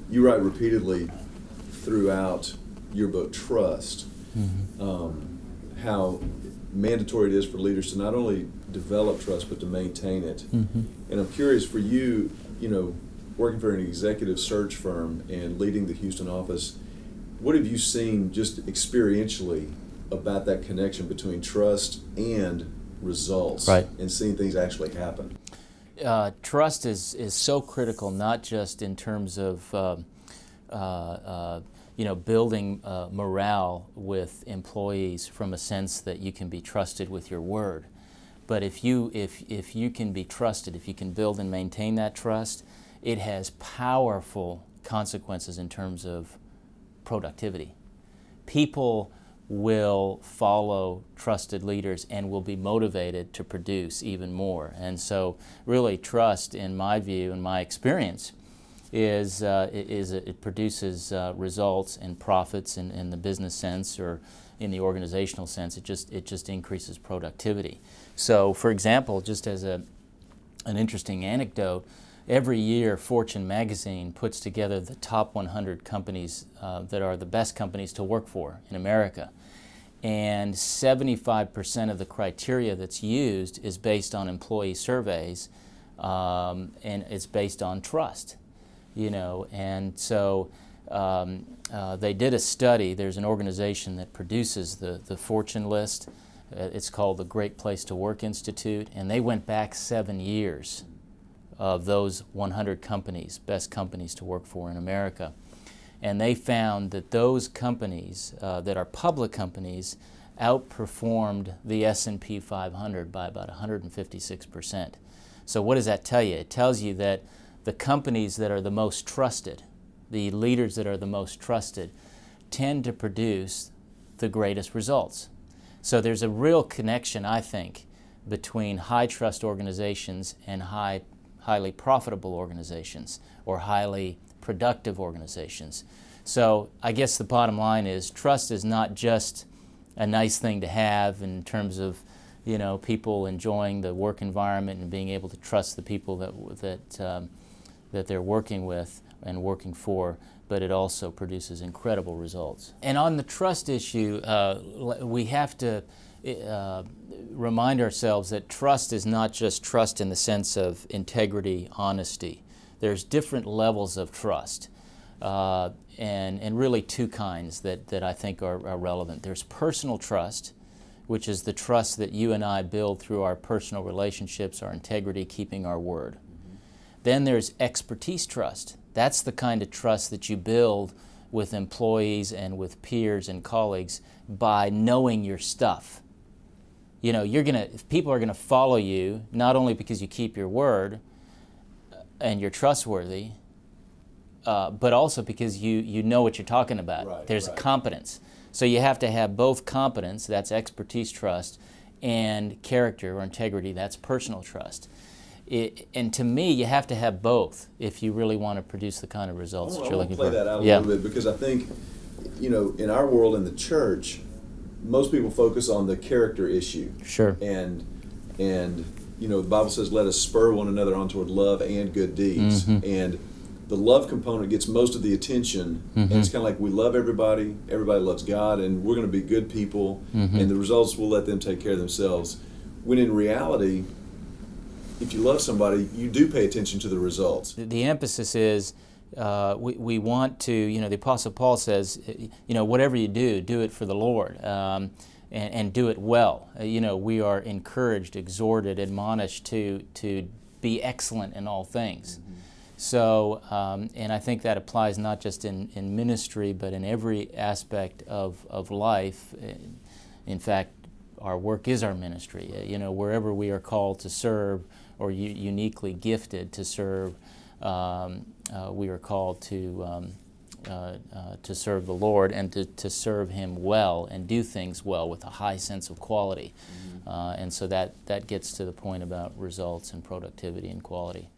you write repeatedly throughout your book, Trust, how mandatory it is for leaders to not only develop trust, but to maintain it. And I'm curious for you, working for an executive search firm and leading the Houston office, what have you seen just experientially about that connection between trust and results, and seeing things actually happen? Trust is so critical, not just in terms of building morale with employees from a sense that you can be trusted with your word, but if you can be trusted, if you can build and maintain that trust, it has powerful consequences in terms of productivity. People will follow trusted leaders and will be motivated to produce even more. And so really trust, in my view and my experience, is it produces results and profits in the business sense or in the organizational sense. It just increases productivity. So for example, just as an interesting anecdote, every year Fortune magazine puts together the top 100 companies that are the best companies to work for in America. And 75% of the criteria that's used is based on employee surveys, and it's based on trust. And so they did a study. There's an organization that produces the Fortune list. It's called the Great Place to Work Institute, and they went back 7 years of those 100 companies, best companies to work for in America. And they found that those companies that are public companies outperformed the S&P 500 by about 156%. So what does that tell you? It tells you that the companies that are the most trusted, the leaders that are the most trusted, tend to produce the greatest results. So there's a real connection, I think, between high trust organizations and highly profitable organizations or highly productive organizations. So I guess the bottom line is trust is not just a nice thing to have in terms of people enjoying the work environment and being able to trust the people that they're working with and working for, but it also produces incredible results. And on the trust issue, we have to remind ourselves that trust is not just trust in the sense of integrity, honesty. There's different levels of trust, and really two kinds that I think are relevant. There's personal trust, which is the trust that you and I build through our personal relationships, our integrity, keeping our word. Then there's expertise trust. That's the kind of trust that you build with employees and with peers and colleagues by knowing your stuff. People are gonna follow you not only because you keep your word and you're trustworthy, but also because you know what you're talking about. There's a competence. So you have to have both competence, that's expertise trust, and character or integrity, that's personal trust. And to me, you have to have both if you really want to produce the kind of results that you're looking for. I want to play that out a little bit, because I think, in our world, in the church, most people focus on the character issue. Sure. And the Bible says, let us spur one another on toward love and good deeds. And the love component gets most of the attention, and it's kind of like we love everybody loves God, and we're going to be good people, and the results, we'll let them take care of themselves. When in reality, if you love somebody, you do pay attention to the results. The emphasis is we want to, the Apostle Paul says, whatever you do it for the Lord, and do it well. We are encouraged, exhorted, admonished to be excellent in all things. So, and I think that applies not just in ministry, but in every aspect of life. In fact, our work is our ministry. Wherever we are called to serve or uniquely gifted to serve, we are called to serve the Lord and to serve Him well and do things well with a high sense of quality. And so that gets to the point about results and productivity and quality.